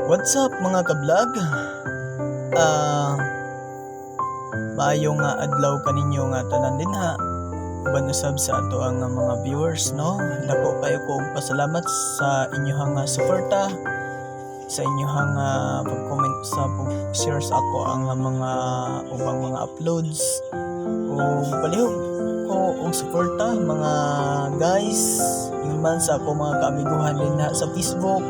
What's up mga ka-vlog? Ah, maayong adlaw kaninyo nga tanan dinha. Uban usab sa ato ang mga viewers, no? Dako kayo ko og pasalamat sa inyong suporta, sa inyong pag-comment sa pag-share sa ako ang mga ubang mga uploads. O palihog ko og suporta mga guys, yung man sa ako mga kaamiguhan din sa Facebook,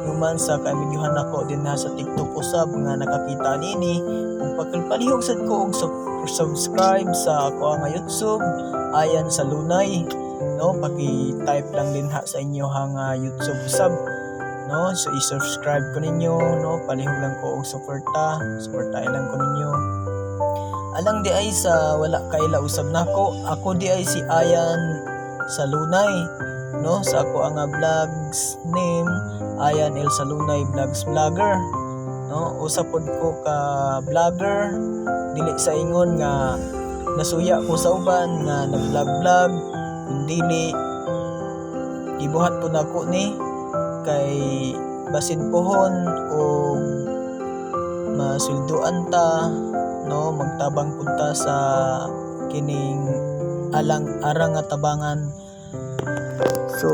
yung man sa kaamiguhan ako din sa TikTok usab nga nakakita nini. Kung pagpalihog sad ko og subscribe sa ako ang YouTube Ayan sa Lunay, no? Paki-type lang din sa inyo YouTube usab, no? So i-subscribe ko ninyo, no? Palihog lang ko og suporta lang ko ninyo. Alang di ay sa wala kaila usab nako, ako di ay si Ayan sa Lunay, no? Sa ako ang vlogs name Ayan El Salunay Vlogs Vlogger, no? Usa pod ko ka vlogger, dili sa ingon nga nasuya ko sa uban nga nag-vlog kundi gibuhat po nako ni kay basin pohon o masulduan ta, no? Magtabang punta sa kining arang nga tabangan. So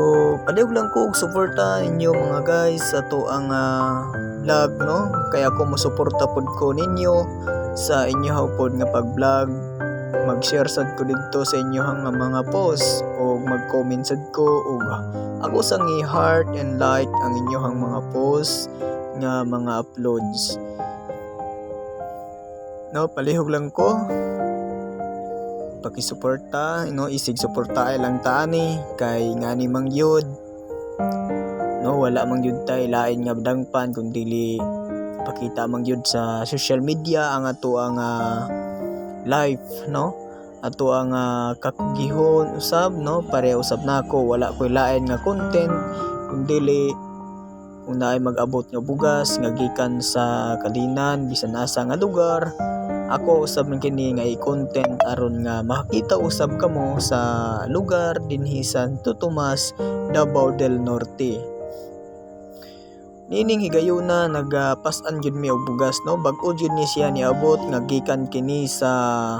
palihog lang ko og suporta ninyo mga guys sa to ang vlog, no? Kaya ako mosuporta pod ko ninyo sa inyo pod nga pag-vlog. Mag-share sad ko dito sa inyo mga post o mag-comment sad ko og ako sang i-heart and like ang inyohang mga post nga mga uploads, no? Palihog lang ko pakisuporta, no? Isig suporta ay lang tani kay ngani mang yun, no? Wala mang yun tay lain nga dangpan kundi pakita mang yun sa social media ang ato ang life, no? Ato ang kakgihon usab, no? Pareha usab nako, wala koy lain nga content kundi kung naay mag-abot nga bugas nga gikan sa kalinan bisan asa nga lugar, ako usab man kini nga i-content aron nga makita usab kamo sa lugar dinhi sa Santo Tomas, Davao del Norte. Nining higayuna nagapas-an gyud mi og bugas, no? Bag-o gyud ni siya niabot nga gikan kini sa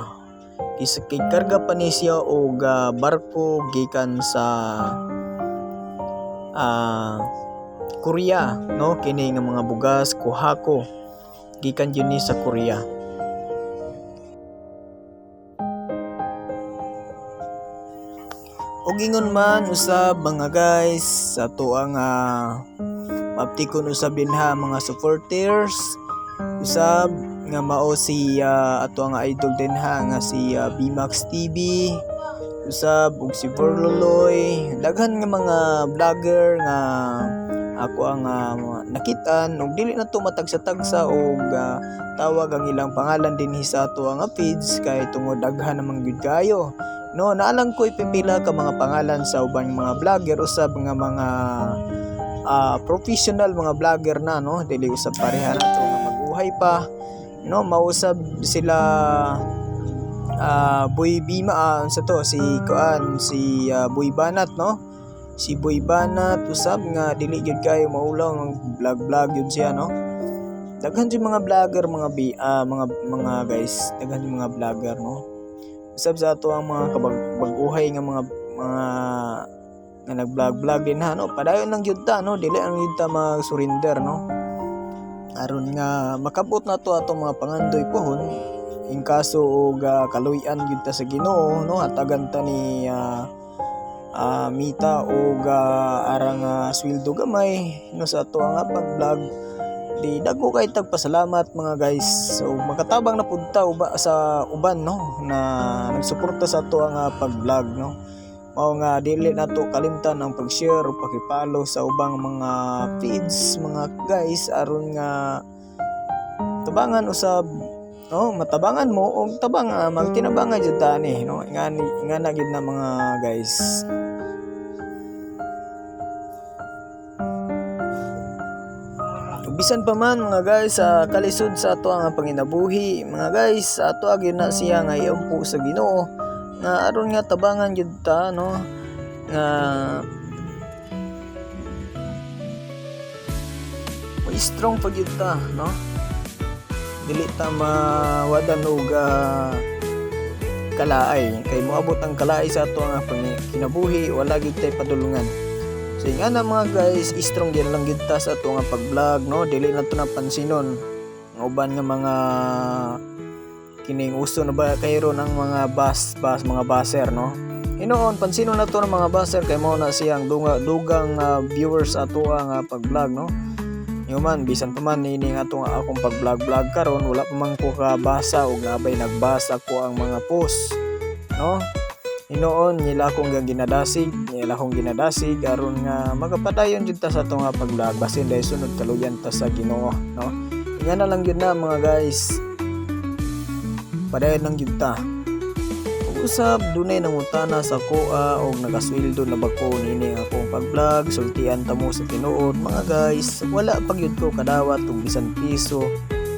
karga pa ni siya og barko gikan sa Korea, no? Kini nga mga bugas kuhako gikan gyud ni sa Korea. Og ingon man usab mga guys sa to ang maptikon usab din mga supporters usab nga mao si ato ang idol din nga si Bmax TV usab ug si Borloloy, daghan nga mga vlogger nga ako ang nakitaan ug dili na to matagsa-tagsa og tawag ang ilang pangalan dinhi sa ato ang feeds kay tungod daghan namang gyud kayo, no? Naalang ko ipipila ka mga pangalan sa ubang mga vlogger usab nga mga professional mga vlogger na, no? Dili usab pareha nato nga maguhay pa, no? Mausab sila Boy Bima sa to si Boy Banat, no? Si Boy Banat usab nga dili gyud kayo maulaw ng vlog gyud siya, no? Daghan jud mga vlogger mga guys, daghan jud mga vlogger, no? Usab sa ato ang mga kabag-uhay nga mga nga nag-vlog din no? Padayon lang gyud ta, no? Dili ang gyud ta mag-surrender, no? Aron nga makabot na to ato mga pangandoy pohon in kaso og kaluy-an gyud ta sa Ginoo, no? Hatagan ta ni mita og arang sweldo gamay, no? Sa ato nga pag-vlog di dagko kay tagpasalamat mga guys. So makatabang na punta sa uban, no? Na nagsuporta sa ato nga pag-vlog, no? Mao nga dili nato kalimtan ang pag-share o paki-follow sa ubang mga feeds mga guys aron nga tabangan usab, no? Matabangan mo og tabang magtinabangan jud tani, no? Ingana gid na mga guys. Bisan pa man mga guys sa kalisod sa ato ang panginabuhi mga guys, sa ato gyud na siya nga iampo sa Ginoo nga aron nga tabangan jud ta, no? Nga strong pag yun ta, no? Dili ta mawadan og kalaay, kay moabot ang kalaay sa ato nga kinabuhi, wala gid tay padulungan. So nga na mga guys, strong din lang gid ta sa ato nga pag-vlog, no? Dili na to napansinon ang uban nga mga kining uso na ba kayro ng mga mga baser, no? Hinoon pansino na to ng mga baser kay mao na siyang dugang viewers ato nga pag-vlog, no? Yuman bisan pa man ini nga ato nga akong pag-vlog karon, wala pa man ko kabasa og nabay nagbasa ko ang mga post, no? Hinoon nila akong ginadasig aron nga magapadayon jud ta sa ato nga pag-vlog basin dahil sunod kaluyan ta sa Ginoo, no? Nga na lang yun na mga guys, padayon lang yun ta. Usab dunay nangutana sa koa og nagasweldo na ba ko nini akong pag-vlog, sultian ta mo sa tinuod mga guys, wala pag yun ko kadawat og bisan piso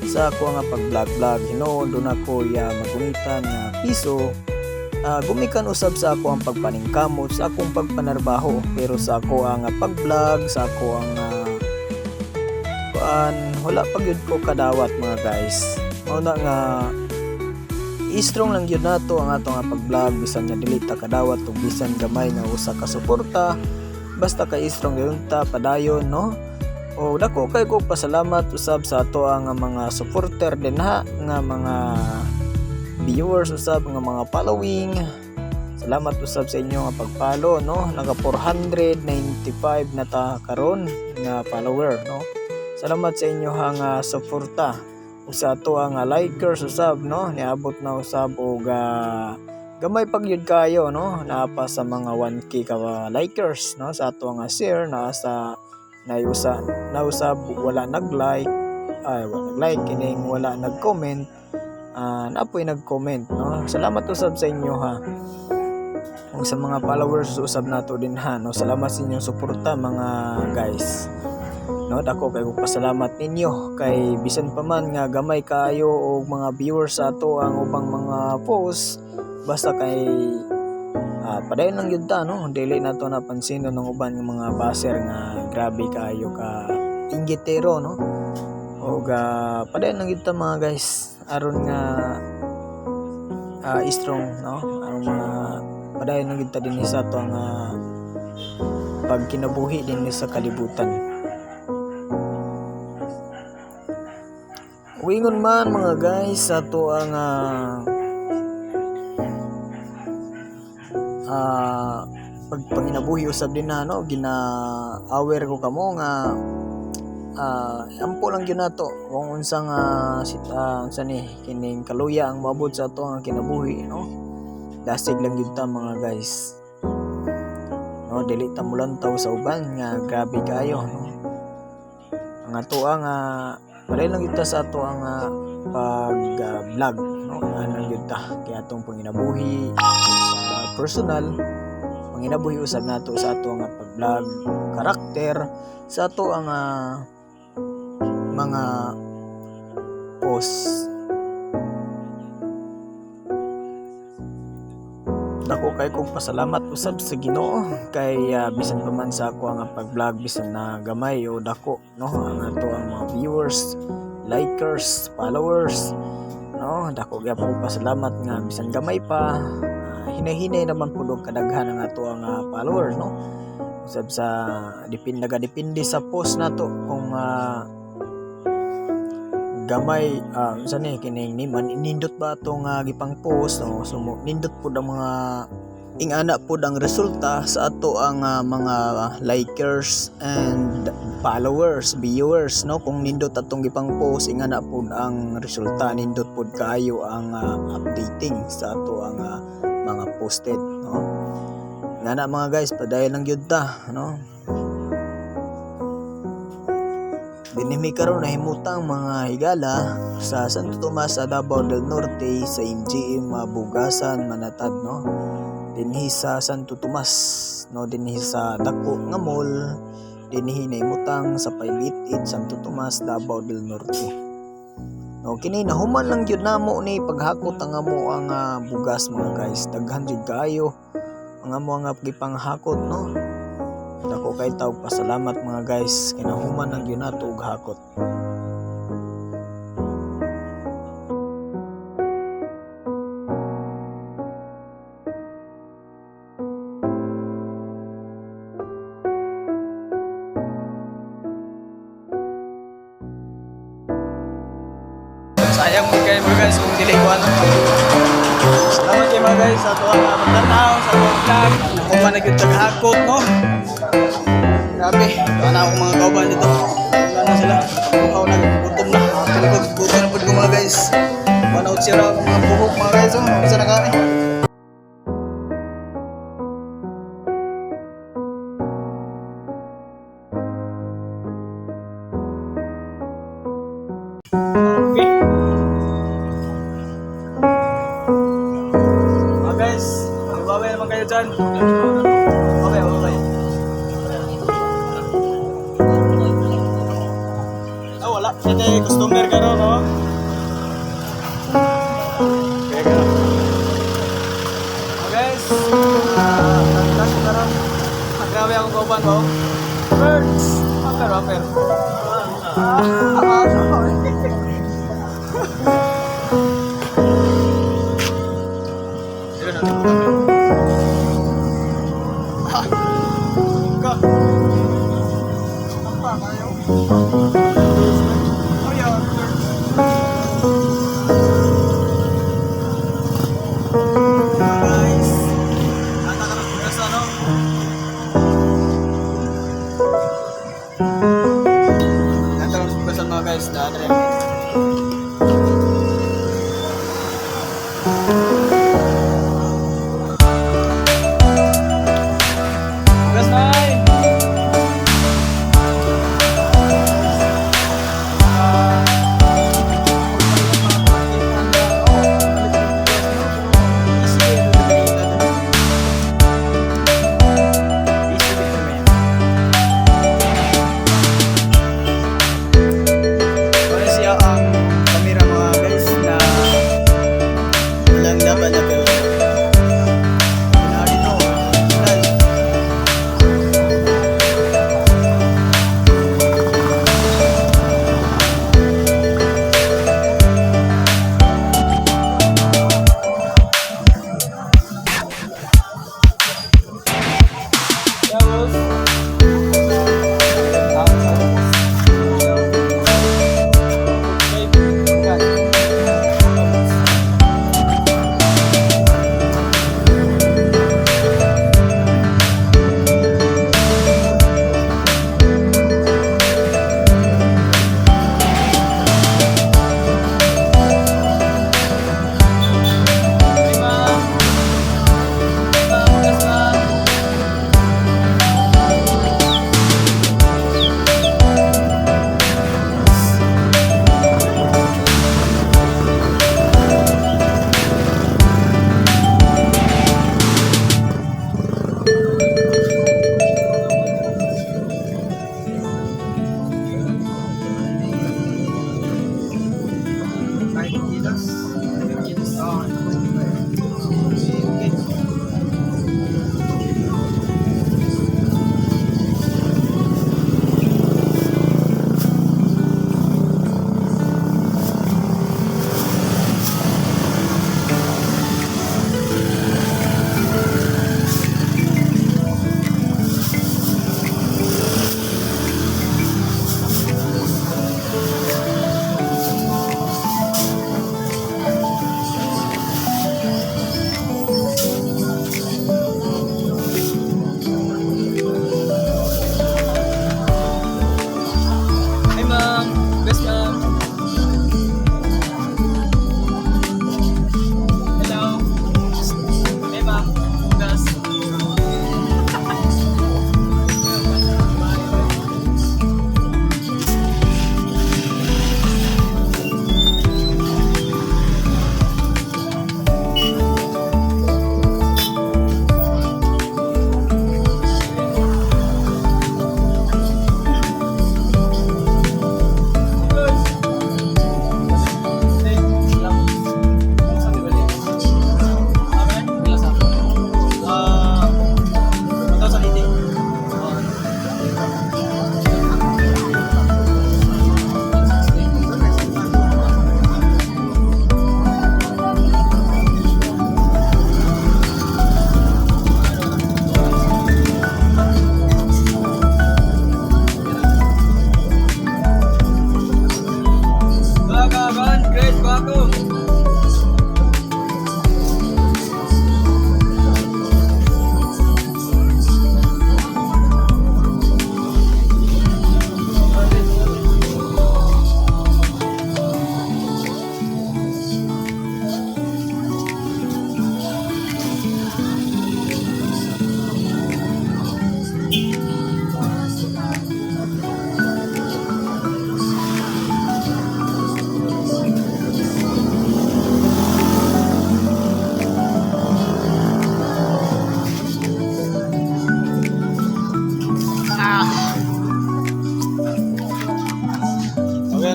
sa ako nga pag-vlog. Hinoon doon ako magungitan nga piso, gumikan usab sa ako ang pagpaningkamot, sa akong pagpanarbaho, pero sa ako nga pag-vlog, sa ako ang wala pag yun ko kadawat mga guys. Mao na nga strong lang yun nato ang ato nga pag-vlog, bisan nga dili ta kadawat ug bisan gamay nga usa ka suporta, basta kay strong yun ta padayon, no? O dako kay ko pasalamat usab sa ato ang mga supporter din ha, nga mga viewers usab nga mga following. Salamat usab sa inyo nga pag-follow, no? Naga 495 na ta karon nga follower, no? Salamat sa inyo nga suporta. Usa to ang likers usab, no? Niabot na usab og gamay pag yun kayo, no? Naapa sa mga 1k ka likers, no? Sa ato nga share na sa nausab wala nag-like, kining wala nag-comment, napoy nag-comment, no? Salamat usab sa inyo ha. Kung sa mga followers usab nato din ha, no? Salamat sa inyong suporta mga guys, no? Dako kay pasalamat ninyo kay bisan pa man nga gamay kaayo og mga viewers sa ato ang ubang mga post, basta kay padayon lang yun ta, no? Dili na to napansin ng uban ng mga baser nga grabe kaayo ka inggitero, no? Og padayon lang yun ta mga guys aron nga strong, no? Ang mga padayon lang yun ta din sa ato nga pagkinabuhi din sa kalibutan. Wingon man mga guys sa to ang pagpanginabuhi usab din na, no? Gina-aware ko kamo nga ampo lang yun nato kung unsang kining kaluya ang maabot sa ato ang kinabuhi, no? Dasig lang yun ta mga guys, no? Dili ta mulantaw sa uban nga grabe kayo, no? Ang ato ang pareho lang yun sa ato ang pag-vlog, no? Ano yun ta kaya atong panginabuhi sa personal, panginabuhi usab nato sa ato nga pag-vlog, karakter sa ato ang mga post. Dako kay kong pasalamat usab sa Ginoo kay bisan pa man sa ako ang pag-vlog, bisan na gamay o dako, no? Ang ato ang mga viewers, likers, followers, no? Dako gyud po pasalamat nga bisan gamay pa, hinay-hinay naman pud og kadaghan ang ato ang followers, no? Usab sa depende sa post nato kung gamay kining nindot ba itong gipang post, no? So nindot po ang mga ingana po ang resulta sa ato ang mga likers and followers, viewers, no? Kung nindot atong gipang post, ingana po ang resulta, nindot po kayo ang updating sa ato ang mga posted, no? Ingana mga guys, padayon lang yun ta, no? Dinimi karon na himutang mga higala sa Santo Tomas, Davao del Norte, sa MGM Bugasan, Manatad, no? Dinhi sa Santo Tomas, no? Dinhi sa dako nga mall, dinhi na himutang sa Pailit, Santo Tomas, Davao del Norte. No, kini nahuman lang gyud namo ni paghakot ang amo ang bugas mga guys. Daghan jud kaayo ang amo nga gipanghakot, no? Dako kay tawag pasalamat mga guys, kinahuman ang yun nato og hakot. Sayang mo kayo mga guys kung dili ko ano. Salamat kayo mga guys sa ato ang pagtanaw sa atong vlog. Nakuha na yung taghakot no. Grabe, wala na akong mga kauban dito. Wala na sila. Bukaw na, gutom na. Gutom na po ko mga guys. Panood sila mga buhok mga guys. Isa na kami. Guys, babay naman kayo dyan. Okay, okay. Ah, wala. Kasi customer ka rin, no? Okay, ka. Oh, guys. Last na rin. Grabe akong kauban, no? Birds! Upper, upper. Guys, daan rin. Gas time!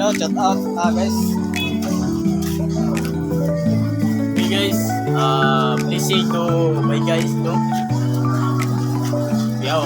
ano, shout out guys. Hey guys, please say to my guys, no? Yo.